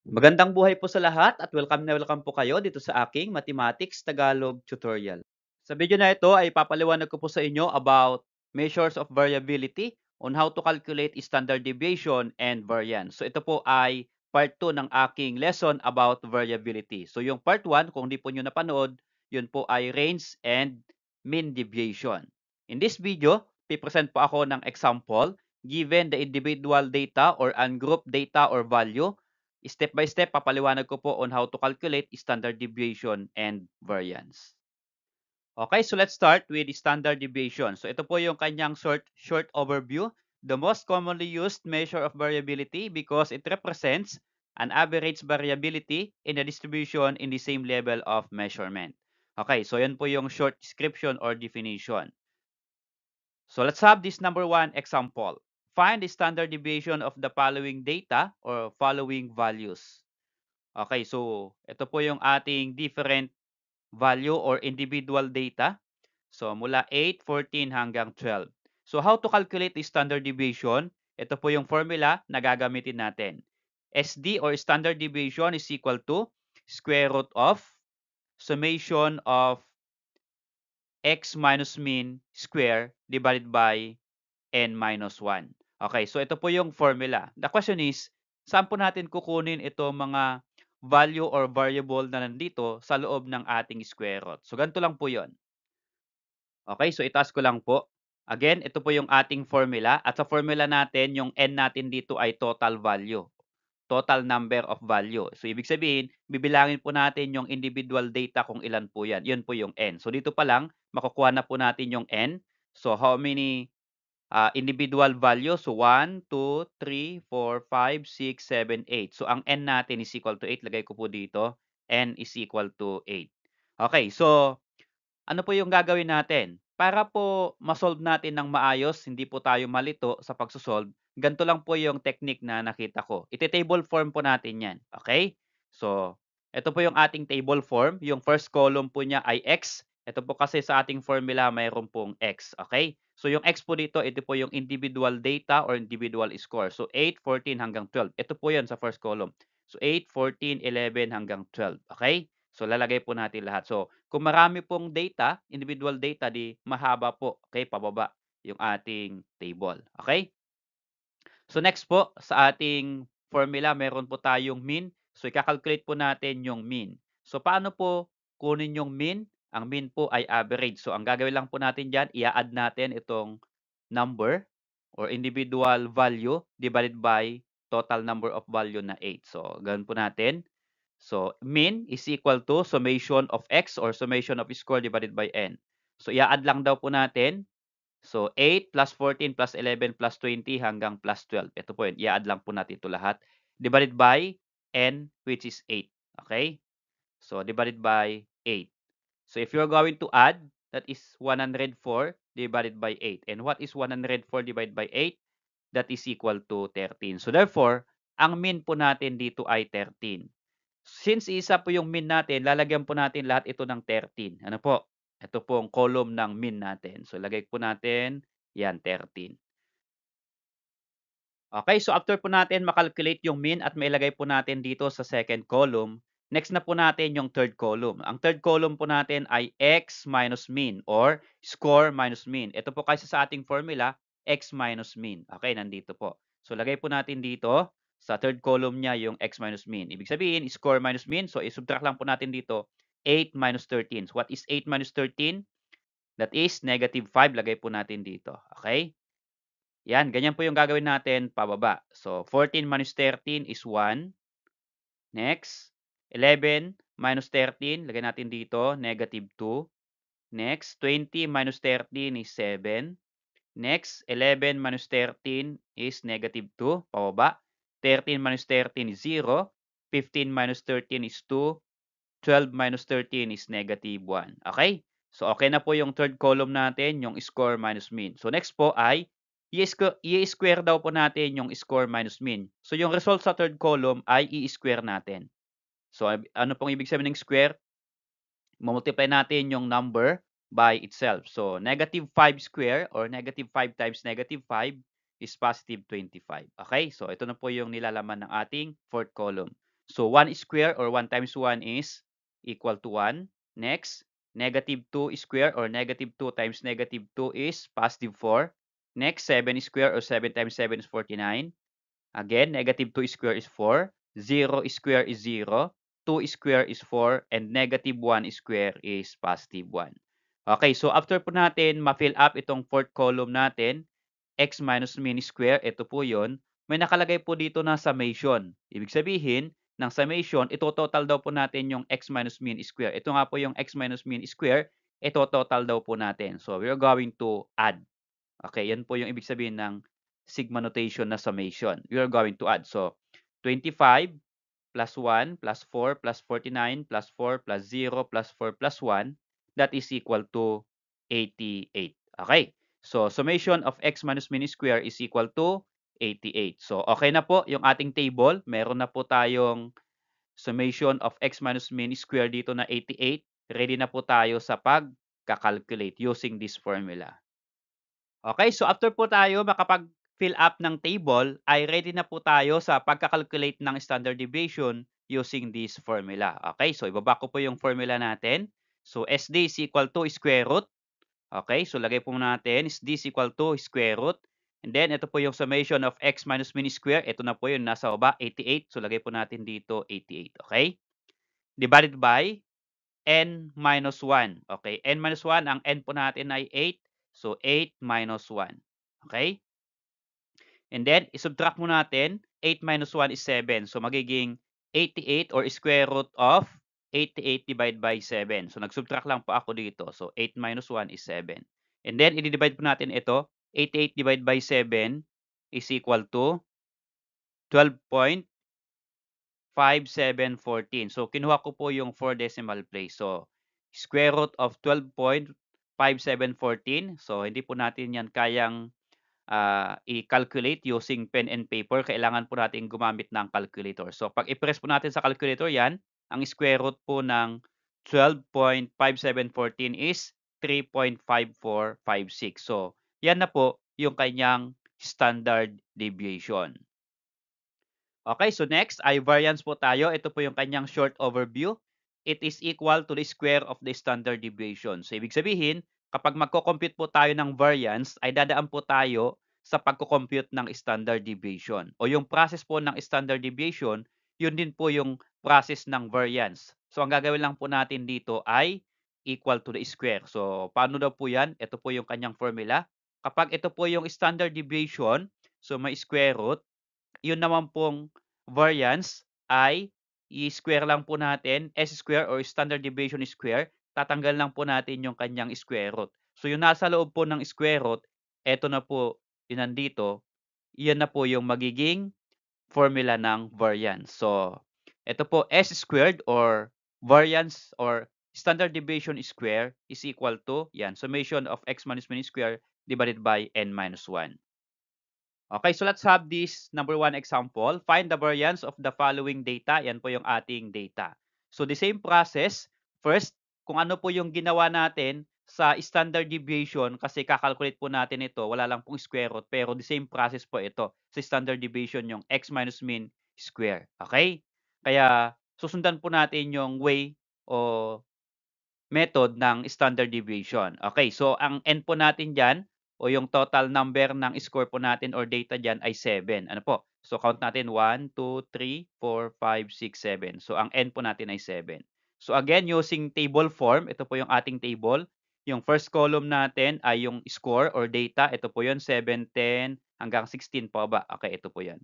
Magandang buhay po sa lahat at welcome na welcome po kayo dito sa aking Mathematics Tagalog tutorial. Sa video na ito ay papaliwanag ko po sa inyo about measures of variability on how to calculate standard deviation and variance. So ito po ay part 2 ng aking lesson about variability. So yung part 1, kung di po nyo napanood, yun po ay range and mean deviation. In this video, pipresent po ako ng example given the individual data or ungrouped data or value. Step by step, papaliwanag ko po on how to calculate standard deviation and variance. Okay, so let's start with standard deviation. So ito po yung kanyang short overview. The most commonly used measure of variability because it represents an average variability in the distribution in the same level of measurement. Okay, so yan po yung short description or definition. So let's have this number 1 example. Find the standard deviation of the following data or following values. Okay, so ito po yung ating different value or individual data. So mula 8, 14 hanggang 12. So how to calculate the standard deviation? Ito po yung formula na gagamitin natin. SD or standard deviation is equal to square root of summation of x minus mean square divided by n minus 1. Okay, so ito po yung formula. The question is, saan po natin kukunin ito mga value or variable na nandito sa loob ng ating square root? So, ganito lang po yon. Okay, so itaas ko lang po. Again, ito po yung ating formula. At sa formula natin, yung n natin dito ay total value. Total number of value. So, ibig sabihin, bibilangin po natin yung individual data kung ilan po yan. Yun po yung n. So, dito pa lang, makukuha na po natin yung n. So, how many individual value. So, 1, 2, 3, 4, 5, 6, 7, 8. So, ang n natin is equal to 8. Lagay ko po dito. N is equal to 8. Okay, so, ano po yung gagawin natin? Para po masolve natin ng maayos, hindi po tayo malito sa pagsosolve, ganito lang po yung technique na nakita ko. Iti-table form po natin yan. Okay? So, ito po yung ating table form. Yung first column po niya ay x. Ito po kasi sa ating formula, mayroon pong x. Okay? So, yung x po dito, ito po yung individual data or individual score. So, 8, 14 hanggang 12. Ito po yan sa first column. So, 8, 14, 11 hanggang 12. Okay? So, lalagay po natin lahat. So, kung marami pong data, individual data, di mahaba po, okay, pababa yung ating table. Okay? So next po, sa ating formula, meron po tayong mean. So ika-calculate po natin yung mean. So paano po kunin yung mean? Ang mean po ay average. So ang gagawin lang po natin diyan, i-add natin itong number or individual value divided by total number of value na 8. So gawin po natin. So mean is equal to summation of x or summation of score divided by n. So i-add lang daw po natin. So, 8 plus 14 plus 11 plus 20 hanggang plus 12. Ito po yun. I-add lang po natin ito lahat. Divided by n, which is 8. Okay? So, divided by 8. So, if you're going to add, that is 104 divided by 8. And what is 104 divided by 8? That is equal to 13. So, therefore, ang mean po natin dito ay 13. Since isa po yung mean natin, lalagyan po natin lahat ito ng 13. Ano po? Ito po ang column ng mean natin. So, lagay po natin, yan, 13. Okay, so after po natin makalculate yung mean at mailagay po natin dito sa second column, next na po natin yung third column. Ang third column po natin ay x minus mean or score minus mean. Ito po kasi sa ating formula, x minus mean. Okay, nandito po. So, lagay po natin dito sa third column niya yung x minus mean. Ibig sabihin, score minus mean. So, isubtract lang po natin dito 8 minus 13. So, what is 8 minus 13? That is negative 5. Lagay po natin dito. Okay? Yan, ganyan po yung gagawin natin pababa. So, 14 minus 13 is 1. Next, 11 minus 13, lagay natin dito, negative 2. Next, 20 minus 13 is 7. Next, 11 minus 13 is negative 2, pababa. 13 minus 13 is 0. 15 minus 13 is 2. 12 minus 13 is negative 1. Okay? So, okay na po yung third column natin, yung score minus mean. So, next po ay i-square daw po natin yung score minus mean. So, yung result sa third column ay i-square natin. So, ano pong ibig sabihin ng square? Multiply natin yung number by itself. So, negative 5 square or negative 5 times negative 5 is positive 25. Okay? So, ito na po yung nilalaman ng ating fourth column. So 1 square or 1 times 1 is equal to 1. Next, negative 2 square or negative 2 times negative 2 is positive 4. Next, 7 square or 7 times 7 is 49. Again, negative 2 square is 4. 0 square is 0. 2 square is 4. And negative 1 square is positive 1. Okay, so after po natin ma-fill up itong fourth column natin, x minus mean square, ito po yun, may nakalagay po dito na summation. Ibig sabihin, ng summation, ito total daw po natin yung x minus mean square. Ito nga po yung x minus mean square, ito total daw po natin. So, we're going to add. Okay, yan po yung ibig sabihin ng sigma notation na summation. We are going to add. So, 25 plus 1 plus 4 plus 49 plus 4 plus 0 plus 4 plus 1, that is equal to 88. Okay. So, summation of x minus mean square is equal to 88. So, okay na po yung ating table. Meron na po tayong summation of x minus mean square dito na 88. Ready na po tayo sa pagka-calculate using this formula. Okay, so after po tayo makapag-fill up ng table, ay ready na po tayo sa pagka-calculate ng standard deviation using this formula. Okay, so ibaba ko po yung formula natin. So SD is equal to square root. Okay, so lagay po natin is this equal to square root. And then ito po yung summation of x minus mean square. Ito na po yung nasa baba, 88. So lagay po natin dito 88. Okay, divided by n minus 1. Okay, n minus 1, ang n po natin ay 8. So, 8 minus 1. Okay? And then, isubtract mo natin, 8 minus 1 is 7. So, magiging 88 or square root of 88 divided by 7. So, nagsubtract lang po ako dito. So, 8 minus 1 is 7. And then, i-divide po natin ito. 88 divided by 7 is equal to 12.5714. So, kinuha ko po yung 4 decimal place. So, square root of 12.5714. So, hindi po natin yan kayang i-calculate using pen and paper. Kailangan po natin gumamit ng calculator. So, pag i-press po natin sa calculator yan, ang square root po ng 12.5714 is 3.5456. So, yan na po yung kanyang standard deviation. Okay, so next ay variance po tayo. Ito po yung kanyang short overview. It is equal to the square of the standard deviation. So, ibig sabihin, kapag magko-compute po tayo ng variance, ay dadaan po tayo sa pagko-compute ng standard deviation. O yung process po ng standard deviation, yun din po yung process ng variance. So, ang gagawin lang po natin dito ay equal to the square. So, paano daw po yan? Ito po yung kanyang formula. Kapag ito po yung standard deviation, so may square root, yun naman pong variance ay i-square lang po natin, s square or standard deviation square, tatanggal lang po natin yung kanyang square root. So yung nasa loob po ng square root, eto na po, yun nandito, yan na po yung magiging formula ng variance. So, ito po, s squared or variance or standard deviation square is equal to, yan, summation of x minus mean square divided by n minus 1. Okay, so let's have this number 1 example. Find the variance of the following data. Yan po yung ating data. So the same process. First, kung ano po yung ginawa natin sa standard deviation, kasi kakalculate po natin ito, wala lang pong square root, pero the same process po ito sa standard deviation, yung x minus mean square. Okay? Kaya susundan po natin yung way o method ng standard deviation. Okay, so ang n po natin dyan, o yung total number ng score po natin or data dyan ay 7. Ano po? So count natin 1, 2, 3, 4, 5, 6, 7. So ang n po natin ay 7. So again, using table form, ito po yung ating table. Yung first column natin ay yung score or data. Ito po yun, 7, 10, hanggang 16 po ba? Okay, ito po yan.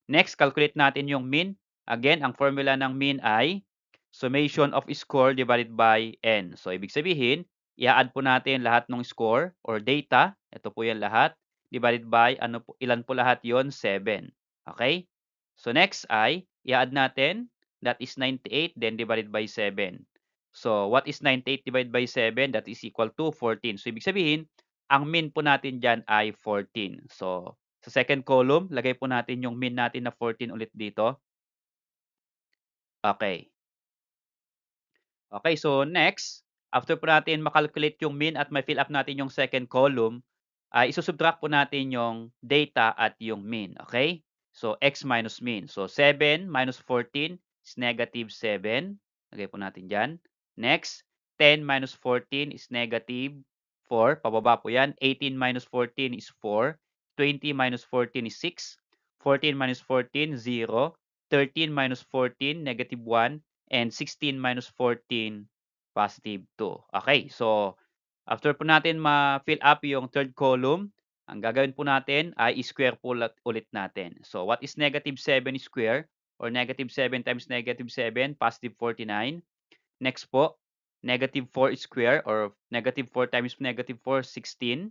Next, calculate natin yung mean. Again, ang formula ng mean ay summation of score divided by n. So, ibig sabihin, i-add po natin lahat ng score or data. Ito po yan lahat. Divided by, ilan po lahat yon 7. Okay? So, next ay, i-add natin. That is 98, then divided by 7. So, what is 98 divided by 7? That is equal to 14. So, ibig sabihin, ang mean po natin dyan ay 14. So, sa second column, lagay po natin yung mean natin na 14 ulit dito. Okay. Okay, so next, after po natin makalculate yung mean at ma-fill up natin yung second column, ay isusubtract po natin yung data at yung mean. Okay? So, x minus mean. So, 7 minus 14, is negative 7. Lagay po natin dyan. Next, 10 minus 14 is negative 4. Pababa po yan. 18 minus 14 is 4. 20 minus 14 is 6. 14 minus 14, 0. 13 minus 14, negative 1. And 16 minus 14, positive 2. Okay, so after po natin ma-fill up yung third column, ang gagawin po natin ay i-square po ulit natin. So what is negative 7 square? Or negative 7 times negative 7, positive 49. Next po, negative 4 square or negative 4 times negative 4, 16.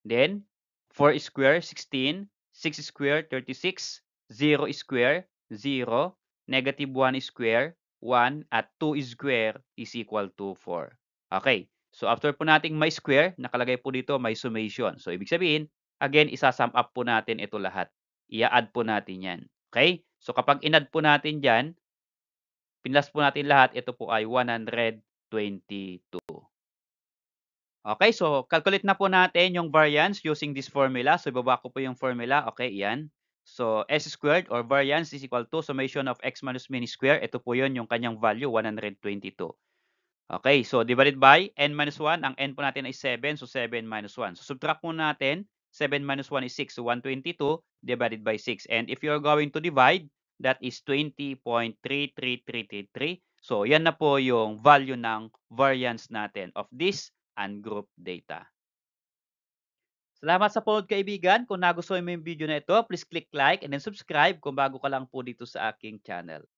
Then, 4 square, 16. 6 square, 36. 0 square, 0. Negative 1 square, 1. At 2 square is equal to 4. Okay. So, after po nating may square, nakalagay po dito may summation. So, ibig sabihin, again, isasum up po natin ito lahat. I-add po natin yan. Okay? So, kapag in-add po natin dyan, pinlas po natin lahat, ito po ay 122. Okay, so calculate na po natin yung variance using this formula. So ibaba ko po yung formula. Okay, yan. So s squared or variance is equal to summation of x minus min square. Ito po yun yung kanyang value, 122. Okay, so divided by n minus 1. Ang n po natin ay 7, so 7 minus 1. So subtract po natin. 7 minus 1 is 6, so 122 divided by 6. And if you're going to divide, that is 20.33333. So yan na po yung value ng variance natin of this ungroup data. Salamat sa panood kaibigan. Kung nagustuhan mo yung video na ito, please click like and then subscribe kung bago ka lang po dito sa aking channel.